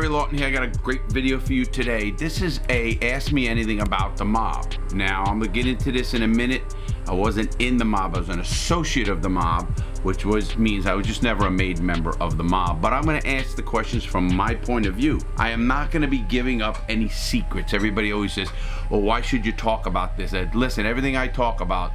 Lawton here. I got a great video for you today. This is a Ask Me Anything About the Mob. Now, I'm gonna get into this in a minute. I wasn't in the mob, I was an associate of the mob, which means I was just never a made member of the mob. But I'm gonna ask the questions from my point of view. I am not gonna be giving up any secrets. Everybody always says, well, why should you talk about this? Listen, everything I talk about,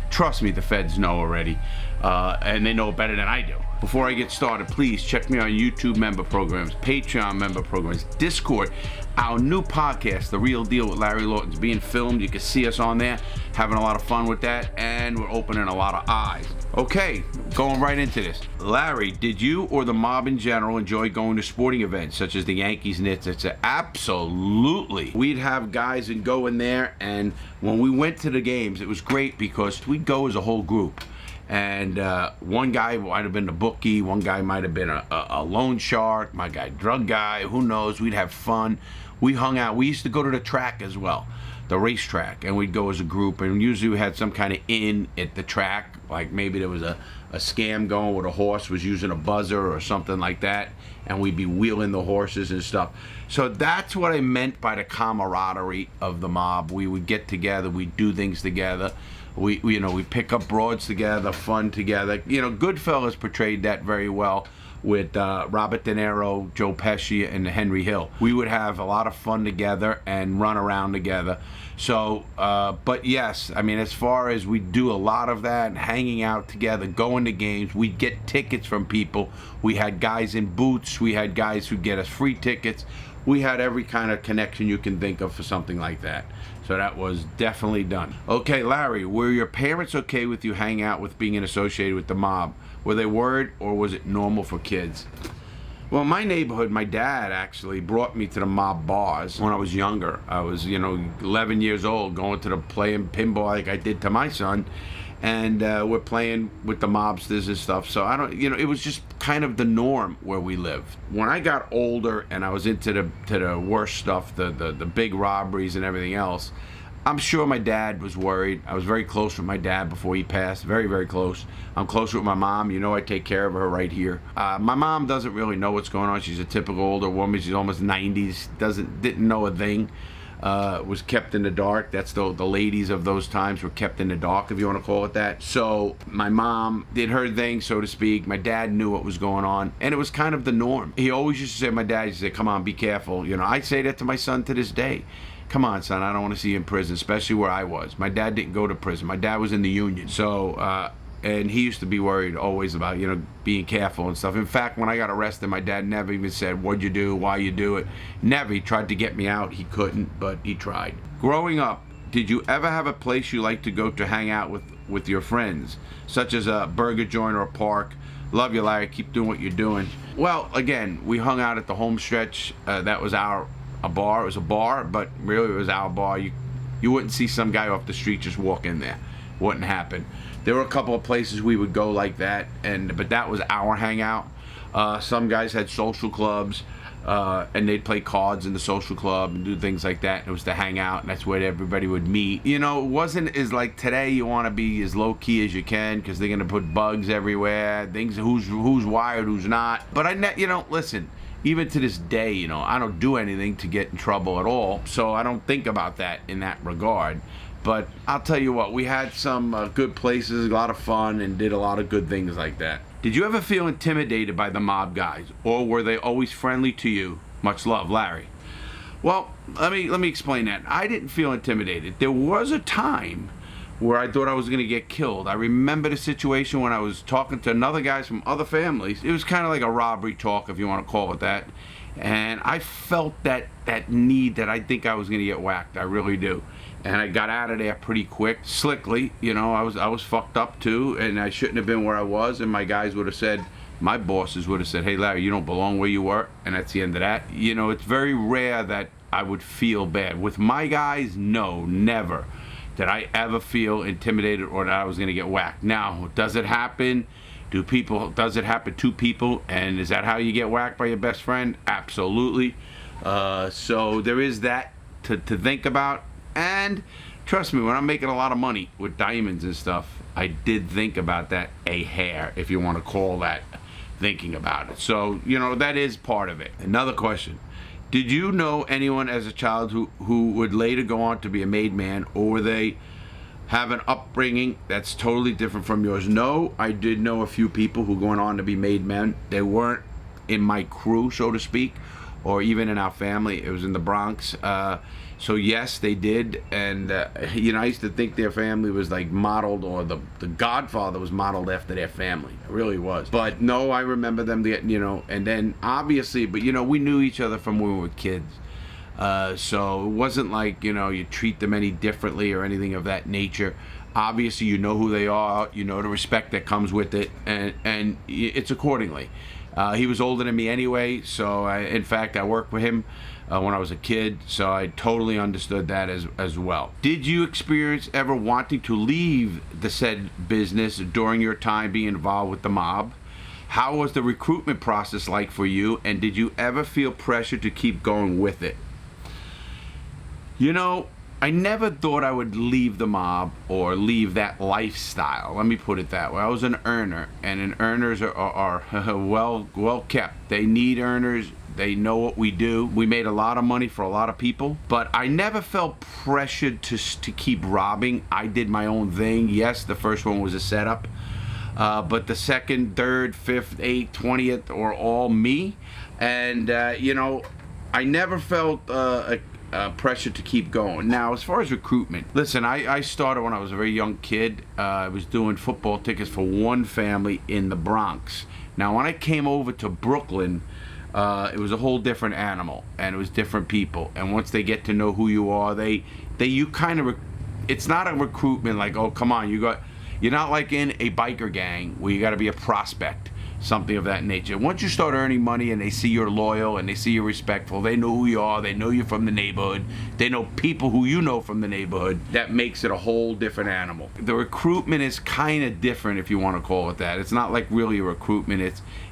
trust me, the feds know already, and they know better than I do. Before I get started, please check me on YouTube member programs, Patreon member programs, Discord. Our new podcast, The Real Deal with Larry Lawton, is being filmed. You can see us on there, having a lot of fun with that, and we're opening a lot of eyes. Okay, going right into this. Larry, did you or the mob in general enjoy going to sporting events such as the Yankees, Knicks, etc.? Absolutely. We'd have guys and go in there, and when we went to the games, it was great because we'd go as a whole group. And one guy might have been the bookie, one guy might have been a loan shark, my guy drug guy, who knows. We'd have fun. We hung out. We used to go to the track as well, the racetrack, and we'd go as a group, and usually we had some kind of in at the track, like maybe there was a scam going where a horse was using a buzzer or something like that, and we'd be wheeling the horses and stuff. So that's what I meant by the camaraderie of the mob. We would get together, we'd do things together. We pick up broads together, fun together. You know, Goodfellas portrayed that very well with Robert De Niro, Joe Pesci, and Henry Hill. We would have a lot of fun together and run around together. So, but yes, I mean, as far as we do a lot of that, hanging out together, going to games, we'd get tickets from people. We had guys in booths. We had guys who get us free tickets. We had every kind of connection you can think of for something like that. So that was definitely done. Okay, Larry, were your parents okay with you hanging out with being associated with the mob? Were they worried, or was it normal for kids? Well, in my neighborhood, my dad actually brought me to the mob bars when I was younger. I was, 11 years old, going to playing pinball like I did to my son. And we're playing with the mobsters and stuff. So it was just kind of the norm where we lived. When I got older and I was into the worst stuff, the big robberies and everything else, I'm sure my dad was worried. I was very close with my dad before he passed, very, very close. I'm close with my mom. I take care of her right here. My mom doesn't really know what's going on. She's a typical older woman. She's almost 90s, didn't know a thing. Was kept in the dark. That's the ladies of those times were kept in the dark, if you want to call it that. So my mom did her thing, so to speak. My dad knew what was going on, and it was kind of the norm. He always used to say, my dad used to say, come on, be careful. I say that to my son to this day. Come on, son, I don't want to see you in prison, especially where I was. My dad didn't go to prison. My dad was in the Union. So, and he used to be worried always about, being careful and stuff. In fact, when I got arrested, my dad never even said, what'd you do, why you do it. Never. He tried to get me out. He couldn't, but he tried. Growing up, did you ever have a place you like to go to hang out with your friends, such as a burger joint or a park? Love you, Larry. Keep doing what you're doing. Well, again, we hung out at the home stretch. That was a bar. It was a bar, but really it was our bar. You wouldn't see some guy off the street just walk in there. Wouldn't happen. There were a couple of places we would go like that, but that was our hangout. Some guys had social clubs, and they'd play cards in the social club and do things like that. It was to hang out, and that's where everybody would meet. It wasn't as like today. You want to be as low key as you can because they're gonna put bugs everywhere. Things who's wired, who's not. But listen. Even to this day, I don't do anything to get in trouble at all, so I don't think about that in that regard. But I'll tell you what, we had some good places, a lot of fun, and did a lot of good things like that. Did you ever feel intimidated by the mob guys, or were they always friendly to you? Much love, Larry. Well, let me explain that. I didn't feel intimidated. There was a time where I thought I was going to get killed. I remember the situation when I was talking to another guys from other families. It was kind of like a robbery talk, if you want to call it that. And I felt that need that I think I was going to get whacked. I really do. And I got out of there pretty quick, slickly. I was fucked up too, and I shouldn't have been where I was. And my guys would have said, my bosses would have said, hey Larry, you don't belong where you were. And that's the end of that. It's very rare that I would feel bad. With my guys, no, never did I ever feel intimidated or that I was going to get whacked. Now, does it happen? Does it happen to people? And is that how you get whacked by your best friend? Absolutely. So there is that to think about. And trust me, when I'm making a lot of money with diamonds and stuff, I did think about that a hair, if you want to call that thinking about it. So, that is part of it. Another question. Did you know anyone as a child who would later go on to be a made man, or were they have an upbringing that's totally different from yours? No, I did know a few people who went on to be made men. They weren't in my crew, so to speak, or even in our family. It was in the Bronx. So yes, they did. And you know, I used to think their family was like modeled, or the Godfather was modeled after their family. It really was. But no, I remember them getting, you know, and then obviously, but you know, we knew each other from when we were kids. So it wasn't like, you know, you treat them any differently or anything of that nature. Obviously, you know who they are, you know the respect that comes with it, and it's accordingly. He was older than me anyway, so in fact, I worked with him when I was a kid, so I totally understood that as well. Did you experience ever wanting to leave the said business during your time being involved with the mob? How was the recruitment process like for you, and did you ever feel pressure to keep going with it? You know, I never thought I would leave the mob or leave that lifestyle. Let me put it that way. I was an earner, and earners are well kept. They need earners. They know what we do. We made a lot of money for a lot of people, but I never felt pressured to keep robbing. I did my own thing. Yes, the first one was a setup, but the second, third, fifth, 8th, 20th were all me. And you know, I never felt pressure to keep going. Now, as far as recruitment, listen, I started when I was a very young kid. I was doing football tickets for one family in the Bronx. Now, when I came over to Brooklyn, it was a whole different animal, and it was different people. And once they get to know who you are, you kind of, it's not a recruitment like, oh, come on, you're not like in a biker gang where you got to be a prospect, something of that nature. Once you start earning money and they see you're loyal and they see you're respectful, they know who you are, they know you're from the neighborhood, they know people who you know from the neighborhood, that makes it a whole different animal. The recruitment is kind of different, if you want to call it that. It's not like really a recruitment,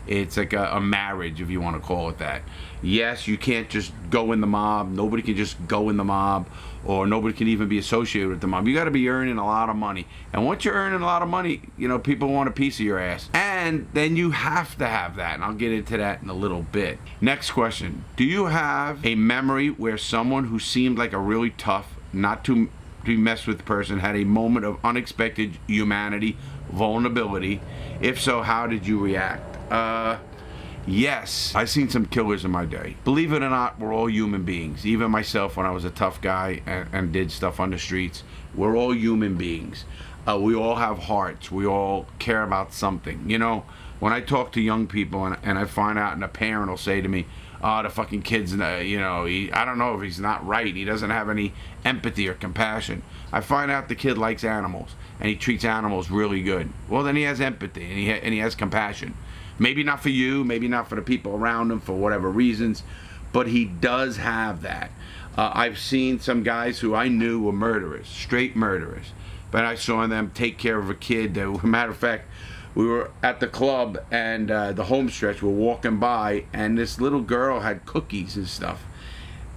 it's like a marriage, if you want to call it that. Yes, you can't just go in the mob. Nobody can just go in the mob, or nobody can even be associated with the mob. You got to be earning a lot of money. And once you're earning a lot of money, you know, people want a piece of your ass. And then you have to have that. And I'll get into that in a little bit. Next question. Do you have a memory where someone who seemed like a really tough, not to be messed with person had a moment of unexpected humanity, vulnerability? If so, how did you react? Yes, I've seen some killers in my day. Believe it or not, we're all human beings. Even myself, when I was a tough guy and did stuff on the streets, we're all human beings. We all have hearts. We all care about something. You know, when I talk to young people and I find out, and a parent will say to me, oh, the fucking kid's, you know, I don't know if he's not right. He doesn't have any empathy or compassion. I find out the kid likes animals, and he treats animals really good. Well, then he has empathy, and he has compassion. Maybe not for you, maybe not for the people around him for whatever reasons, but he does have that. I've seen some guys who I knew were murderers, straight murderers, but I saw them take care of a kid. Matter of fact, we were at the club, and the home stretch, we're walking by, and this little girl had cookies and stuff.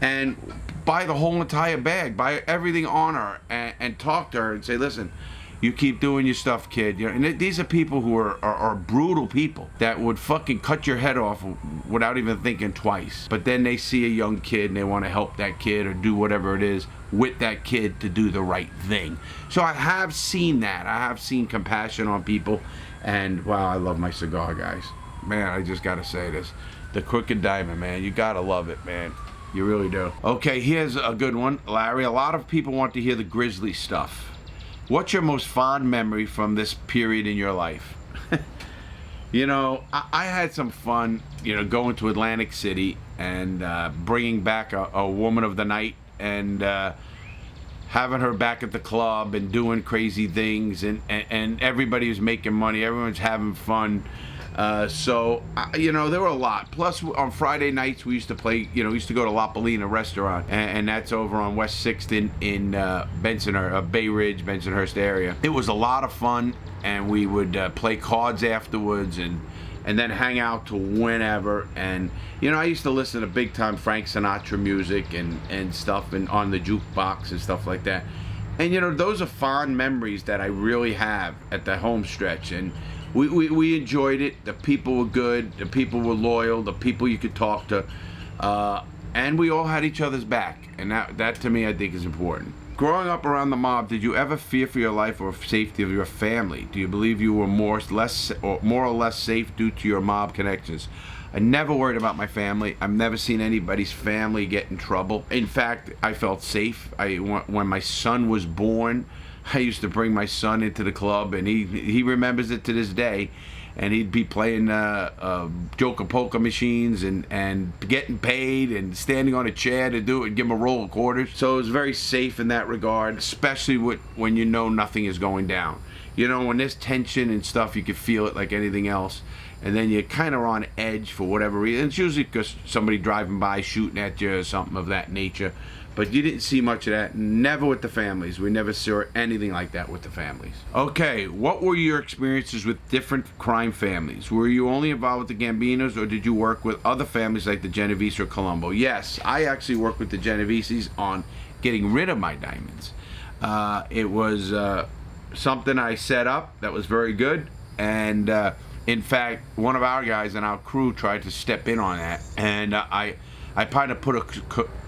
And buy the whole entire bag, buy everything on her, and talk to her and say, listen, you keep doing your stuff, kid. You know, and these are people who are brutal people that would fucking cut your head off without even thinking twice. But then they see a young kid and they want to help that kid or do whatever it is with that kid to do the right thing. So I have seen that. I have seen compassion on people. And wow, I love my cigar, guys. Man, I just gotta say this. The Crooked Diamond, man. You gotta love it, man. You really do. Okay, here's a good one, Larry. A lot of people want to hear the grisly stuff. What's your most fond memory from this period in your life? You know, I had some fun, you know, going to Atlantic City and bringing back a woman of the night and having her back at the club and doing crazy things, and everybody was making money. Everyone's having fun. So, you know, there were a lot. Plus, on Friday nights, we used to play, you know, we used to go to La Polina restaurant, and that's over on West 6th in Bensonhurst, Bay Ridge, Bensonhurst area. It was a lot of fun, and we would play cards afterwards and then hang out till whenever. And, you know, I used to listen to big-time Frank Sinatra music and stuff and on the jukebox and stuff like that. And, you know, those are fond memories that I really have at the home stretch. And we enjoyed it. The people were good. The people were loyal. The people you could talk to. and we all had each other's back, and that to me I think is important. Growing up around the mob, did you ever fear for your life or safety of your family? Do you believe you were more or less safe due to your mob connections? I never worried about my family. I've never seen anybody's family get in trouble. In fact, I felt safe. When my son was born, I used to bring my son into the club, and he remembers it to this day. And he'd be playing Joker poker machines and getting paid and standing on a chair to do it and give him a roll of quarters. So it was very safe in that regard, especially when you know nothing is going down. You know, when there's tension and stuff, you can feel it like anything else. And then you're kind of on edge for whatever reason. It's usually because somebody driving by shooting at you or something of that nature. But you didn't see much of that. Never with the families. We never saw anything like that with the families. Okay, what were your experiences with different crime families? Were you only involved with the Gambinos, or did you work with other families like the Genovese or Colombo? Yes, I actually worked with the Genoveses on getting rid of my diamonds. It was something I set up that was very good. And in fact, one of our guys in our crew tried to step in on that. And I kind of put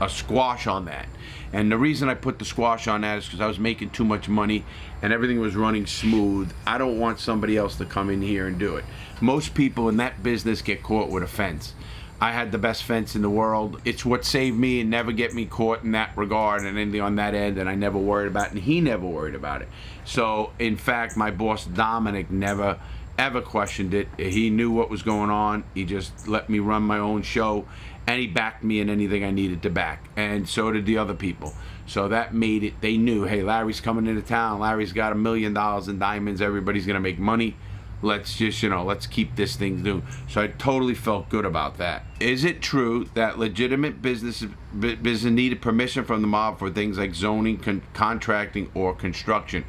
a squash on that. And the reason I put the squash on that is because I was making too much money and everything was running smooth. I don't want somebody else to come in here and do it. Most people in that business get caught with a fence. I had the best fence in the world. It's what saved me and never get me caught in that regard and anything on that end, and I never worried about it, and he never worried about it. So, in fact, my boss, Dominic, never ever questioned it. He knew what was going on. He just let me run my own show, and he backed me in anything I needed to back, and so did the other people. So that made it, they knew, hey, Larry's coming into town. Larry's got $1 million in diamonds. Everybody's gonna make money. Let's just, let's keep this thing doing. So I totally felt good about that. Is it true that legitimate business needed permission from the mob for things like zoning, contracting, or construction?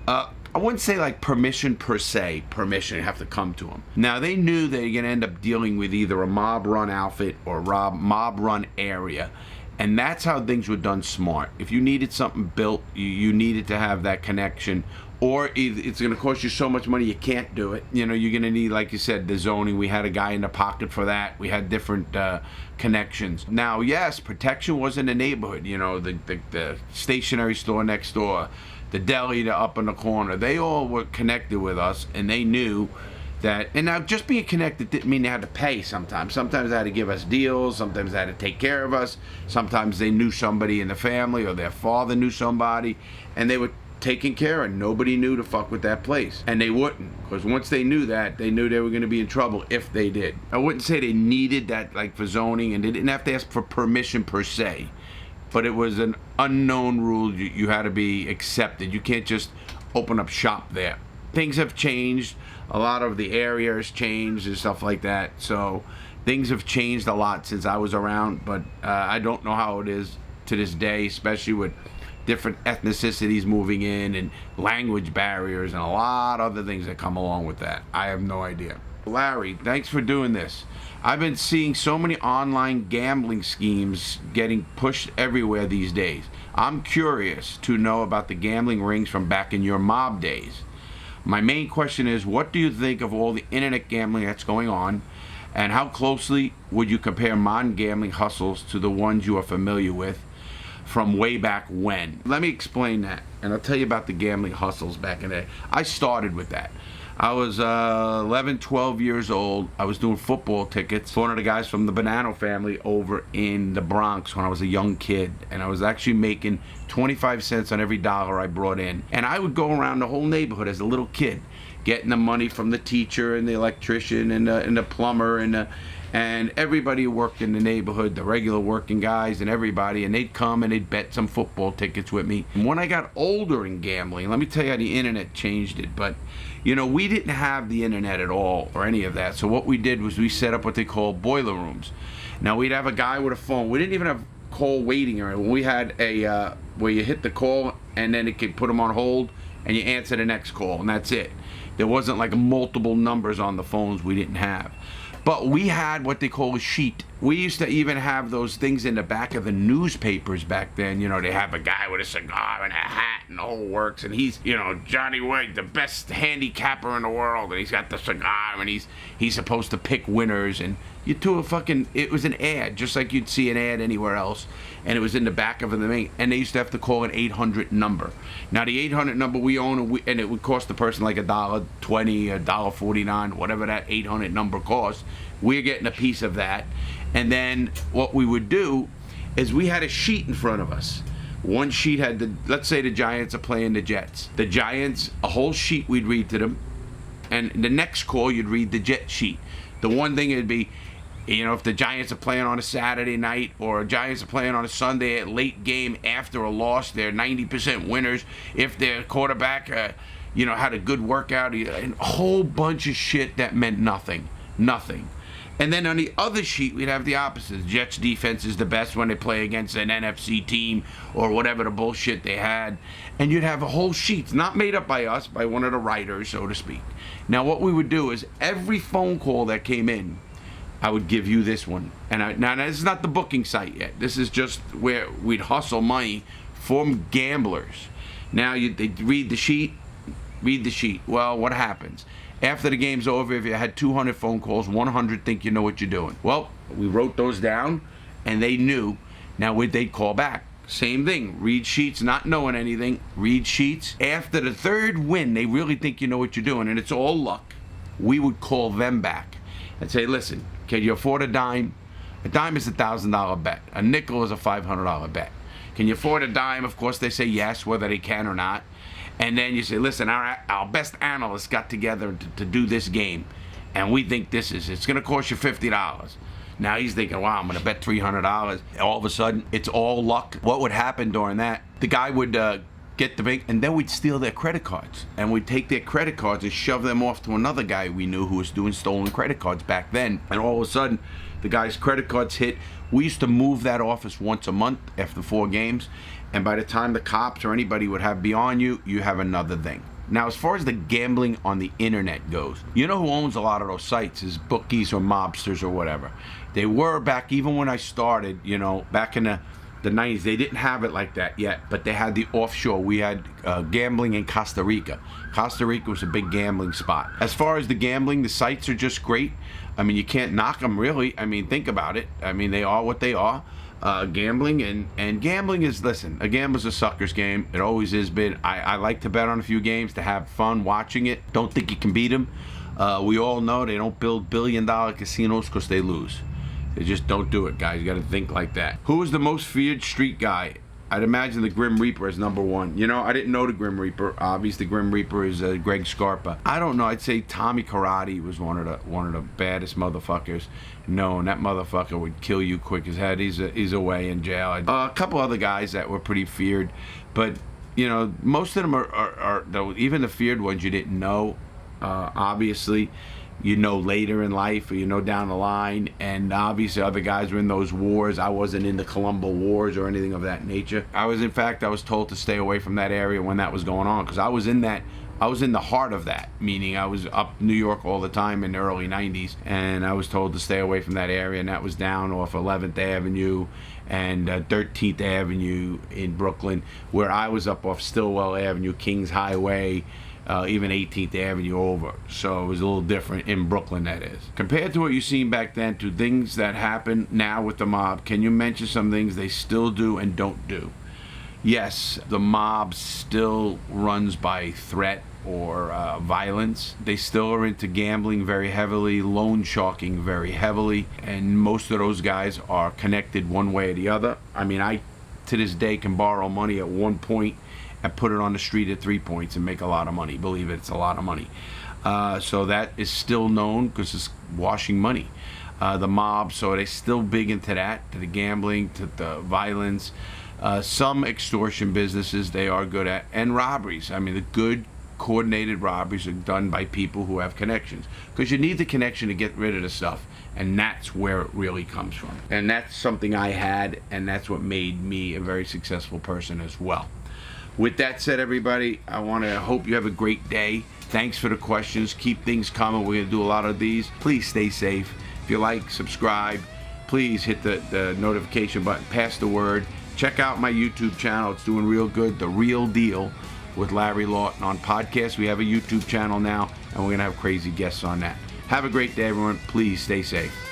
I wouldn't say like permission per se. Permission, you have to come to them. Now, they knew they were going to end up dealing with either a mob-run outfit or a mob-run area. And that's how things were done smart. If you needed something built, you needed to have that connection. Or it's going to cost you so much money you can't do it. You're going to need, like you said, the zoning. We had a guy in the pocket for that. We had different connections. Now, yes, protection was in the neighborhood. The stationery store next door, the deli up in the corner. They all were connected with us, and they knew that. And now, just being connected didn't mean they had to pay sometimes. Sometimes they had to give us deals. Sometimes they had to take care of us. Sometimes they knew somebody in the family, or their father knew somebody, and they were taken care of. Nobody knew to fuck with that place, and they wouldn't, because once they knew that, they knew they were going to be in trouble if they did. I wouldn't say they needed that like for zoning, and they didn't have to ask for permission per se, but it was an unknown rule. You had to be accepted. You can't just open up shop there. Things have changed. A lot of the area has changed and stuff like that, so things have changed a lot since I was around, but I don't know how it is to this day, especially with different ethnicities moving in and language barriers and a lot of other things that come along with that. I have no idea. Larry, thanks for doing this. I've been seeing so many online gambling schemes getting pushed everywhere these days. I'm curious to know about the gambling rings from back in your mob days. My main question is, what do you think of all the internet gambling that's going on, and how closely would you compare modern gambling hustles to the ones you are familiar with from way back when? Let me explain that, and I'll tell you about the gambling hustles back in the day. I started with that. I was 11, 12 years old. I was doing football tickets for one of the guys from the Bonanno family over in the Bronx when I was a young kid, and I was actually making 25 cents on every dollar I brought in. And I would go around the whole neighborhood as a little kid, getting the money from the teacher and the electrician and the plumber and everybody who worked in the neighborhood, the regular working guys and everybody, and they'd come and they'd bet some football tickets with me. And when I got older in gambling, let me tell you how the internet changed it. But we didn't have the internet at all or any of that. So what we did was we set up what they call boiler rooms. Now, we'd have a guy with a phone. We didn't even have call waiting or we had a where you hit the call and then it could put them on hold and you answer the next call, and that's it. There wasn't like multiple numbers on the phones. We didn't have. But we had what they call a sheet, We used to even have those things in the back of the newspapers back then. You know, they have a guy with a cigar and a hat and the whole works, and he's, you know, Johnny Wigg, the best handicapper in the world, and he's got the cigar, and he's supposed to pick winners, and you do a fucking, it was an ad, just like you'd see an ad anywhere else, and it was in the back of the thing, and they used to have to call an 800 number. Now, the 800 number we own, and it would cost the person like $1.20, $1.49, whatever that 800 number cost. We're getting a piece of that. And then what we would do is we had a sheet in front of us. One sheet had let's say the Giants are playing the Jets. The Giants, a whole sheet we'd read to them. And the next call, you'd read the Jet sheet. The one thing it'd be, you know, if the Giants are playing on a Saturday night or Giants are playing on a Sunday at late game after a loss, they're 90% winners. If their quarterback, you know, had a good workout, and a whole bunch of shit that meant nothing. Nothing. And then on the other sheet, we'd have the opposite. Jets defense is the best when they play against an NFC team or whatever the bullshit they had. And you'd have a whole sheet, not made up by us, by one of the writers, so to speak. Now, what we would do is every phone call that came in, I would give you this one. And now, this is not the booking site yet. This is just where we'd hustle money from gamblers. Now, they'd read the sheet. Well, what happens? After the game's over, if you had 200 phone calls, 100 think you know what you're doing. Well, we wrote those down, and they knew. Now, they'd call back. Same thing. Read sheets, not knowing anything. Read sheets. After the third win, they really think you know what you're doing, and it's all luck. We would call them back and say, listen, can you afford a dime? A dime is a $1,000 bet. A nickel is a $500 bet. Can you afford a dime? Of course, they say yes, whether they can or not. And then you say, listen, our best analysts got together to do this game, and we think it's going to cost you $50. Now he's thinking, wow, I'm going to bet $300. All of a sudden, it's all luck. What would happen during that? The guy would get the bank, and then we'd steal their credit cards. And we'd take their credit cards and shove them off to another guy we knew who was doing stolen credit cards back then. And all of a sudden, the guy's credit cards hit. We used to move that office once a month after 4 games. And by the time the cops or anybody would have beyond you, you have another thing. Now, as far as the gambling on the internet goes, you know who owns a lot of those sites is bookies or mobsters or whatever. They were back, even when I started, you know, back in the 90s, they didn't have it like that yet, but they had the offshore. We had gambling in Costa Rica. Costa Rica was a big gambling spot. As far as the gambling, the sites are just great. I mean, you can't knock them, really. I mean, think about it. I mean, they are what they are. Gambling and gambling is, listen, a gambler's a sucker's game. It always has been. I like to bet on a few games to have fun watching it. Don't think you can beat them. We all know they don't build billion-dollar casinos because they lose. They just don't do it, guys. You got to think like that. Who is the most feared street guy? I'd imagine the Grim Reaper is number one. You know, I didn't know the Grim Reaper. Obviously, the Grim Reaper is Greg Scarpa. I don't know. I'd say Tommy Karate was one of the baddest motherfuckers known. That motherfucker would kill you quick as head. He's away in jail. A couple other guys that were pretty feared, but you know, most of them are even the feared ones you didn't know. Obviously, you know later in life, or you know down the line, and obviously other guys were in those wars. I wasn't in the Colombo Wars or anything of that nature. I was told to stay away from that area when that was going on, because I was in the heart of that, meaning I was up New York all the time in the early 90s, and I was told to stay away from that area, and that was down off 11th Avenue and 13th Avenue in Brooklyn, where I was up off Stillwell Avenue, Kings Highway, even 18th Avenue over. So it was a little different in Brooklyn, that is. Compared to what you've seen back then to things that happen now with the mob, can you mention some things they still do and don't do? Yes, the mob still runs by threat or violence. They still are into gambling very heavily, loan sharking very heavily, and most of those guys are connected one way or the other. I mean, I to this day can borrow money at 1 point and put it on the street at 3 points and make a lot of money. Believe it, it's a lot of money. So that is still known because it's washing money. The mob, so they're still big into that, to the gambling, to the violence. Some extortion businesses they are good at, and robberies. I mean, the good coordinated robberies are done by people who have connections, because you need the connection to get rid of the stuff, and that's where it really comes from. And that's something I had, and that's what made me a very successful person as well. With that said, everybody, I hope you have a great day. Thanks for the questions. Keep things coming. We're going to do a lot of these. Please stay safe. If you like, subscribe. please hit the notification button, pass the word. Check out my YouTube channel. It's doing real good. The Real Deal with Larry Lawton on podcast. We have a YouTube channel now, and we're going to have crazy guests on that. Have a great day, everyone. Please stay safe.